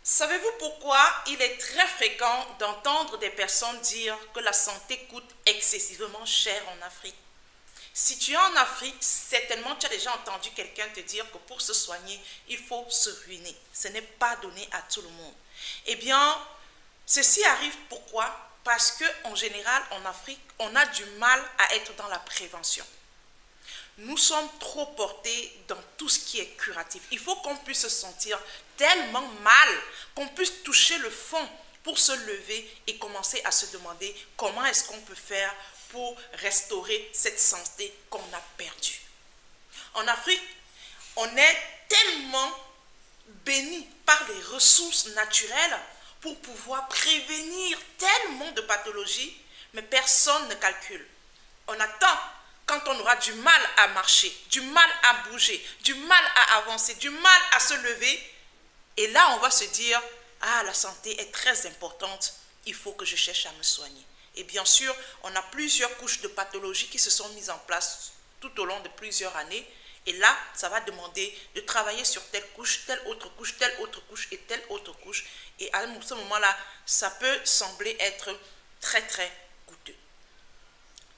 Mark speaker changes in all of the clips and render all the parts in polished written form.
Speaker 1: Savez-vous pourquoi il est très fréquent d'entendre des personnes dire que la santé coûte excessivement cher en Afrique? Si tu es en Afrique, certainement tu as déjà entendu quelqu'un te dire que pour se soigner, il faut se ruiner. Ce n'est pas donné à tout le monde. Eh bien, ceci arrive pourquoi? Parce qu'en général, en Afrique, on a du mal à être dans la prévention. Nous sommes trop portés dans tout ce qui est curatif. Il faut qu'on puisse se sentir tellement mal, qu'on puisse toucher le fond pour se lever et commencer à se demander comment est-ce qu'on peut faire pour restaurer cette santé qu'on a perdue. En Afrique, on est tellement béni par les ressources naturelles pour pouvoir prévenir tellement de pathologies, mais personne ne calcule. On attend quand on aura du mal à marcher, du mal à bouger, du mal à avancer, du mal à se lever. Et là, on va se dire, ah, la santé est très importante, il faut que je cherche à me soigner. Et bien sûr, on a plusieurs couches de pathologies qui se sont mises en place tout au long de plusieurs années. Et là, ça va demander de travailler sur telle couche, telle autre couche, telle autre couche et telle autre couche. Et à ce moment-là, ça peut sembler être très, très coûteux.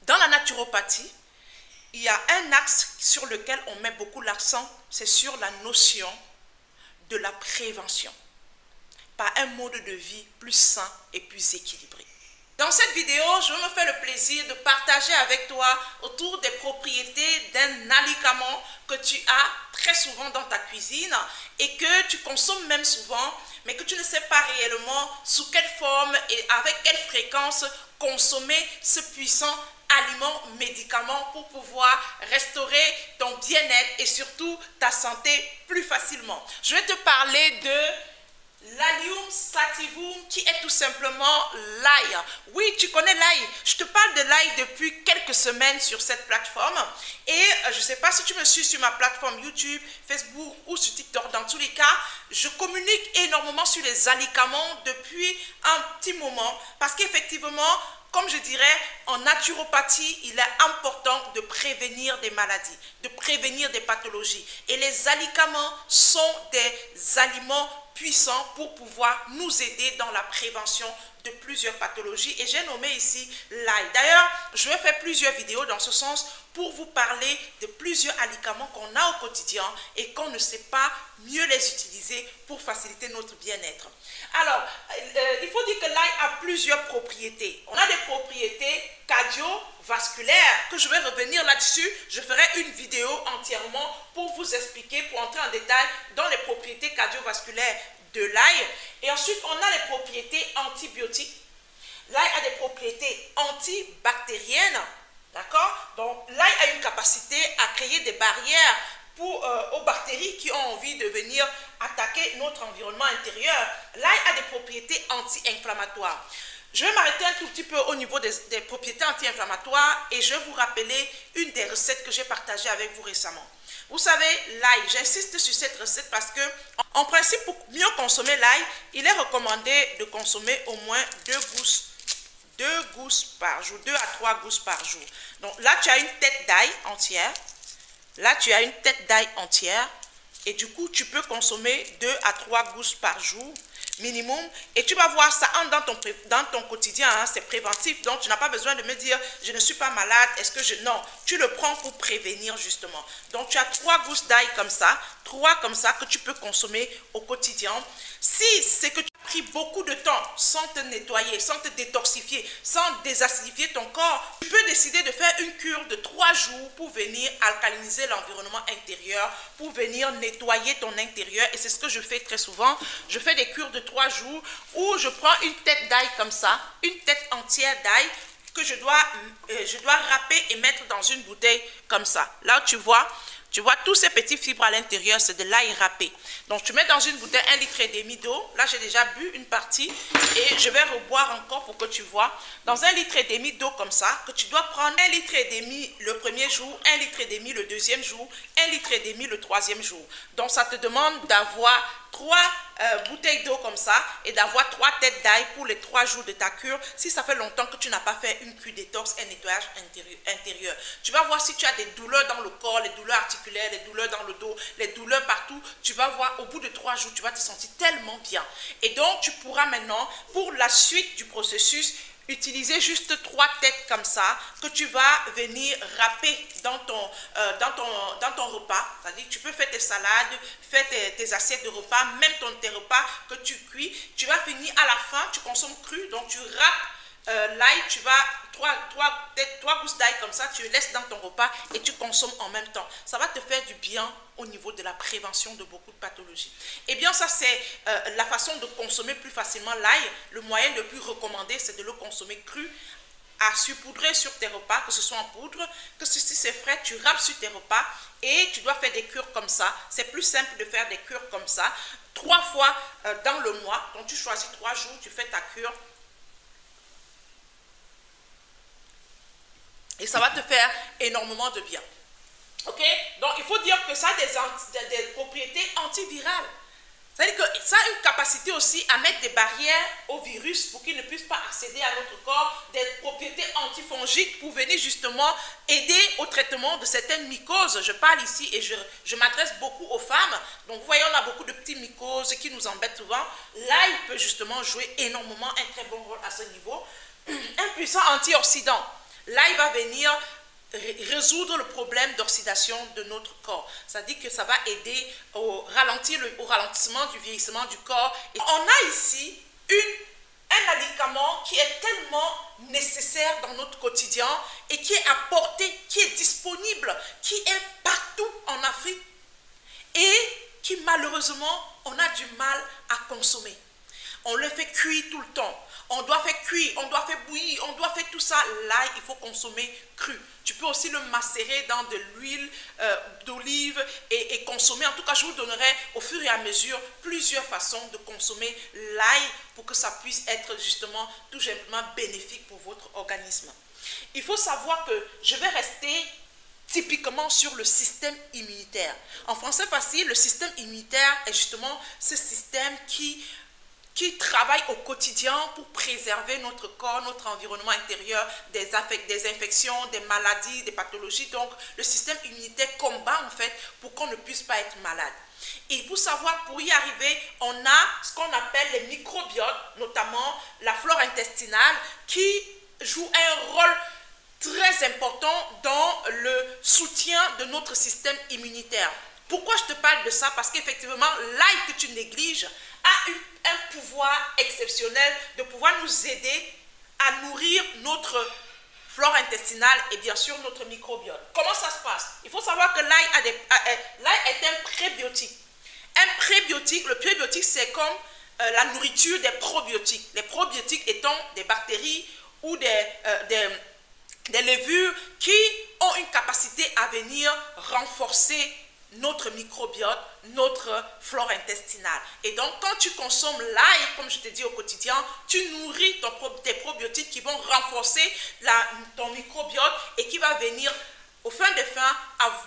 Speaker 1: Dans la naturopathie, il y a un axe sur lequel on met beaucoup l'accent, c'est sur la notion de la prévention, par un mode de vie plus sain et plus équilibré. Dans cette vidéo, je me fais le plaisir de partager avec toi autour des propriétés d'un alicament que tu as très souvent dans ta cuisine et que tu consommes même souvent, mais que tu ne sais pas réellement sous quelle forme et avec quelle fréquence consommer ce puissant aliment, médicament pour pouvoir restaurer ton bien-être et surtout ta santé plus facilement. Je vais te parler de l'Allium sativum qui est tout simplement l'ail. Oui, tu connais l'ail. Je te parle de l'ail depuis quelques semaines sur cette plateforme. Et je ne sais pas si tu me suis sur ma plateforme YouTube, Facebook ou sur TikTok. Dans tous les cas, je communique énormément sur les alicaments depuis un petit moment. Parce qu'effectivement, comme je dirais, en naturopathie, il est important de prévenir des maladies, de prévenir des pathologies. Et les alicaments sont des aliments puissants pour pouvoir nous aider dans la prévention de plusieurs pathologies. Et j'ai nommé ici l'ail. D'ailleurs, je vais faire plusieurs vidéos dans ce sens pour vous parler de plusieurs alicaments qu'on a au quotidien et qu'on ne sait pas mieux les utiliser pour faciliter notre bien-être. Alors, il faut dire que l'ail a plusieurs propriétés. On a des propriétés cardiovasculaires, que je vais revenir là-dessus. Je ferai une vidéo entièrement pour vous expliquer, pour entrer en détail dans les propriétés cardiovasculaires de l'ail. Et ensuite, on a les propriétés antibiotiques. L'ail a des propriétés antibactériennes. D'accord? Donc, l'ail a une capacité à créer des barrières aux bactéries qui ont envie de venir attaquer notre environnement intérieur. L'ail a des propriétés anti-inflammatoires. Je vais m'arrêter un tout petit peu au niveau des propriétés anti-inflammatoires et je vais vous rappeler une des recettes que j'ai partagées avec vous récemment. Vous savez, l'ail, j'insiste sur cette recette parce que, en principe, pour mieux consommer l'ail, il est recommandé de consommer au moins 2 gousses par jour, 2 à 3 gousses par jour. Donc là, tu as une tête d'ail entière. Là, tu as une tête d'ail entière. Et du coup, tu peux consommer 2 à 3 gousses par jour minimum. Et tu vas voir, ça entre dans ton quotidien. Hein, c'est préventif. Donc, tu n'as pas besoin de me dire, je ne suis pas malade. Est-ce que je... Non, tu le prends pour prévenir justement. Donc, tu as 3 gousses d'ail comme ça. 3 comme ça que tu peux consommer au quotidien. Si c'est que tu as pris beaucoup de temps sans te nettoyer, sans te détoxifier, sans désacidifier ton corps, tu peux décider de faire une cure de 3 jours pour venir alcaliniser l'environnement intérieur, pour venir nettoyer ton intérieur. Et c'est ce que je fais très souvent. Je fais des cures de 3 jours où je prends une tête d'ail comme ça, une tête entière d'ail que je dois râper et mettre dans une bouteille comme ça. Là, tu vois tous ces petits fibres à l'intérieur, c'est de l'ail râpé. Donc, tu mets dans une bouteille 1,5 litre d'eau. Là, j'ai déjà bu une partie et je vais reboire encore pour que tu vois. Dans 1,5 litre d'eau comme ça, que tu dois prendre 1,5 litre le premier jour, 1,5 litre le deuxième jour, 1,5 litre le troisième jour. Donc, ça te demande d'avoir 3 bouteille d'eau comme ça et d'avoir 3 têtes d'ail pour les 3 jours de ta cure. Si ça fait longtemps que tu n'as pas fait une cure détox, un nettoyage intérieur. Tu vas voir si tu as des douleurs dans le corps, les douleurs articulaires, les douleurs dans le dos, les douleurs partout. Tu vas voir au bout de 3 jours, tu vas te sentir tellement bien. Et donc, tu pourras maintenant, pour la suite du processus, utiliser juste 3 têtes comme ça que tu vas venir râper dans ton repas. C'est-à-dire tu peux faire tes salades, faire tes assiettes de repas, même tes repas que tu cuis. Tu vas finir à la fin, tu consommes cru, donc tu râpes l'ail, tu vas 3 gousses d'ail comme ça, tu le laisses dans ton repas et tu consommes en même temps. Ça va te faire du bien au niveau de la prévention de beaucoup de pathologies. Eh bien, ça c'est la façon de consommer plus facilement l'ail. Le moyen le plus recommandé, c'est de le consommer cru, à saupoudrer sur tes repas, que ce soit en poudre, que si c'est frais, tu râpes sur tes repas et tu dois faire des cures comme ça. C'est plus simple de faire des cures comme ça, 3 fois dans le mois. Donc tu choisis 3 jours, tu fais ta cure. Et ça va te faire énormément de bien. Ok? Donc, il faut dire que ça a des propriétés antivirales. C'est-à-dire que ça a une capacité aussi à mettre des barrières au virus pour qu'il ne puisse pas accéder à notre corps, des propriétés antifongiques pour venir justement aider au traitement de certaines mycoses. Je parle ici et je m'adresse beaucoup aux femmes. Donc, vous voyez, on a beaucoup de petites mycoses qui nous embêtent souvent. Là, il peut justement jouer énormément un très bon rôle à ce niveau. Un puissant antioxydant. Là, il va venir résoudre le problème d'oxydation de notre corps. C'est-à-dire que ça va aider au ralentissement du vieillissement du corps. Et on a ici un médicament qui est tellement nécessaire dans notre quotidien et qui est à portée, qui est disponible, qui est partout en Afrique et qui malheureusement, on a du mal à consommer. On le fait cuire tout le temps. On doit faire cuire, on doit faire bouillir, on doit faire tout ça. Là, il faut consommer cru. Tu peux aussi le macérer dans de l'huile d'olive et consommer. En tout cas, je vous donnerai au fur et à mesure plusieurs façons de consommer l'ail pour que ça puisse être justement tout simplement bénéfique pour votre organisme. Il faut savoir que je vais rester typiquement sur le système immunitaire. En français facile, le système immunitaire est justement ce système qui travaille au quotidien pour préserver notre corps, notre environnement intérieur des infections, des maladies, des pathologies. Donc, le système immunitaire combat en fait pour qu'on ne puisse pas être malade. Et pour savoir, pour y arriver, on a ce qu'on appelle les microbiotes, notamment la flore intestinale, qui joue un rôle très important dans le soutien de notre système immunitaire. Pourquoi je te parle de ça? Parce qu'effectivement, l'ail que tu négliges a un pouvoir exceptionnel de pouvoir nous aider à nourrir notre flore intestinale et bien sûr notre microbiote. Comment ça se passe? Il faut savoir que l'ail est un prébiotique. Un prébiotique, le prébiotique c'est comme la nourriture des probiotiques. Les probiotiques étant des bactéries ou des levures qui ont une capacité à venir renforcer notre microbiote, notre flore intestinale. Et donc, quand tu consommes l'ail, comme je te dis au quotidien, tu nourris tes probiotiques qui vont renforcer ton microbiote et qui va venir, au fin de fin,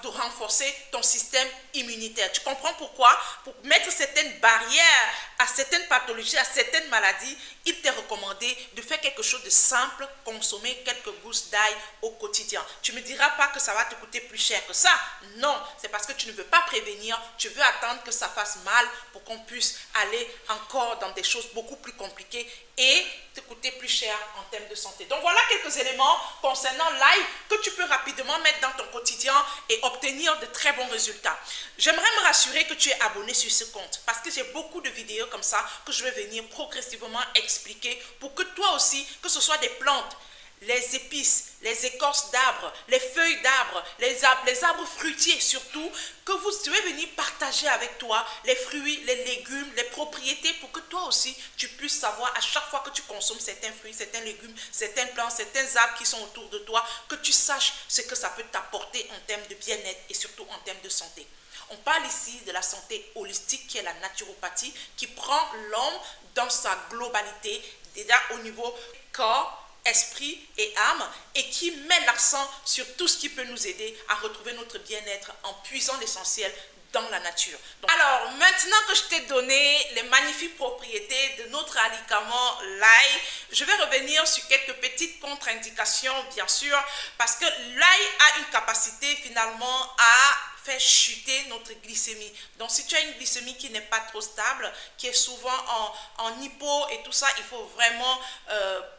Speaker 1: de renforcer ton système immunitaire. Tu comprends pourquoi? Pour mettre certaines barrières à certaines pathologies, à certaines maladies, il t'est recommandé de faire quelque chose de simple, consommer quelques gousses d'ail au quotidien. Tu ne me diras pas que ça va te coûter plus cher que ça. Non, c'est parce que tu ne veux pas prévenir, tu veux attendre que ça fasse mal pour qu'on puisse aller encore dans des choses beaucoup plus compliquées et te coûter plus cher en termes de santé. Donc voilà quelques éléments concernant l'ail que tu peux rapidement mettre dans ton quotidien et obtenir de très bons résultats. J'aimerais me rassurer que tu es abonné sur ce compte parce que j'ai beaucoup de vidéos comme ça que je vais venir progressivement expliquer pour que toi aussi, que ce soit des plantes, les épices, les écorces d'arbres, les feuilles d'arbres, les arbres fruitiers surtout, que vous devez venir partager avec toi les fruits, les légumes, les propriétés pour que toi aussi tu puisses savoir à chaque fois que tu consommes certains fruits, certains légumes, certains plants, certains arbres qui sont autour de toi, que tu saches ce que ça peut t'apporter en termes de bien-être et surtout en termes de santé. On parle ici de la santé holistique qui est la naturopathie, qui prend l'homme dans sa globalité, déjà au niveau corps, esprit et âme, et qui met l'accent sur tout ce qui peut nous aider à retrouver notre bien-être en puisant l'essentiel dans la nature. Donc, alors, maintenant que je t'ai donné les magnifiques propriétés de notre alicament l'ail, je vais revenir sur quelques petites contre-indications, bien sûr, parce que l'ail a une capacité finalement à faire chuter notre glycémie. Donc, si tu as une glycémie qui n'est pas trop stable, qui est souvent en hypo et tout ça, il faut vraiment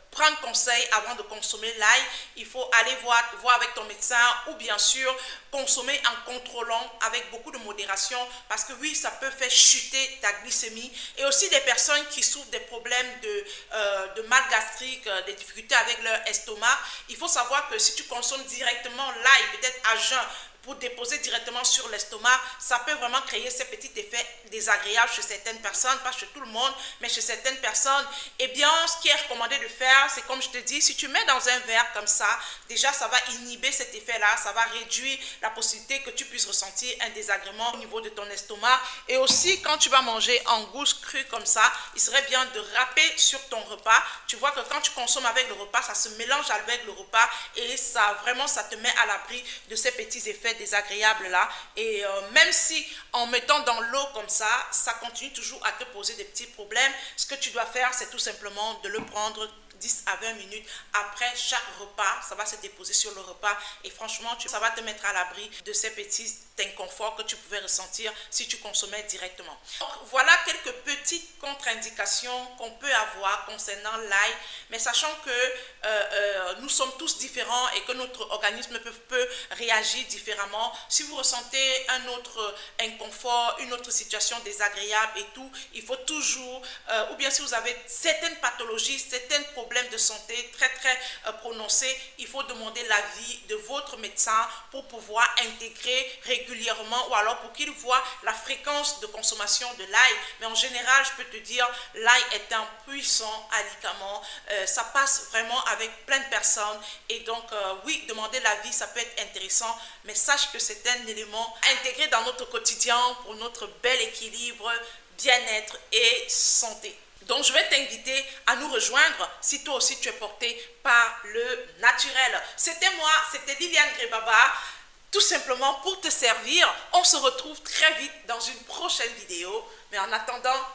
Speaker 1: prendre conseil avant de consommer l'ail. Il faut aller voir avec ton médecin ou bien sûr consommer en contrôlant avec beaucoup de modération parce que oui, ça peut faire chuter ta glycémie. Et aussi des personnes qui souffrent des problèmes de mal gastrique, des difficultés avec leur estomac. Il faut savoir que si tu consommes directement l'ail, peut-être à jeun, pour déposer directement sur l'estomac, ça peut vraiment créer ces petits effets désagréables chez certaines personnes, pas chez tout le monde, mais chez certaines personnes. Eh bien, ce qui est recommandé de faire, c'est comme je te dis, si tu mets dans un verre comme ça, déjà ça va inhiber cet effet-là, ça va réduire la possibilité que tu puisses ressentir un désagrément au niveau de ton estomac. Et aussi, quand tu vas manger en gousse crue comme ça, il serait bien de râper sur ton repas. Tu vois que quand tu consommes avec le repas, ça se mélange avec le repas et ça vraiment, ça te met à l'abri de ces petits effets désagréables là. Et même si en mettant dans l'eau comme ça continue toujours à te poser des petits problèmes, ce que tu dois faire, c'est tout simplement de le prendre 10 à 20 minutes après chaque repas. Ça va se déposer sur le repas et franchement, ça va te mettre à l'abri de ces petits inconforts que tu pouvais ressentir si tu consommais directement. Donc, voilà quelques petites contre-indications qu'on peut avoir concernant l'ail, mais sachant que nous sommes tous différents et que notre organisme peut réagir différemment. Si vous ressentez un autre inconfort, une autre situation désagréable et tout, il faut toujours, ou bien si vous avez certaines pathologies, certains problèmes de santé très prononcés, il faut demander l'avis de votre médecin pour pouvoir intégrer régulièrement ou alors pour qu'il voit la fréquence de consommation de l'ail. Mais en général, je peux te dire, l'ail est un puissant alicament. Ça passe vraiment avec plein de personnes et donc oui, demander l'avis, ça peut être intéressant, mais sache que c'est un élément intégré dans notre quotidien pour notre bel équilibre, bien-être et santé. Donc, je vais t'inviter à nous rejoindre si toi aussi tu es porté par le naturel. C'était moi, c'était Liliane Grebaba, tout simplement pour te servir. On se retrouve très vite dans une prochaine vidéo. Mais en attendant,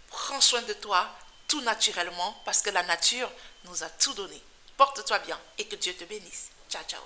Speaker 1: prends soin de toi tout naturellement parce que la nature nous a tout donné. Porte-toi bien et que Dieu te bénisse. Ciao, ciao.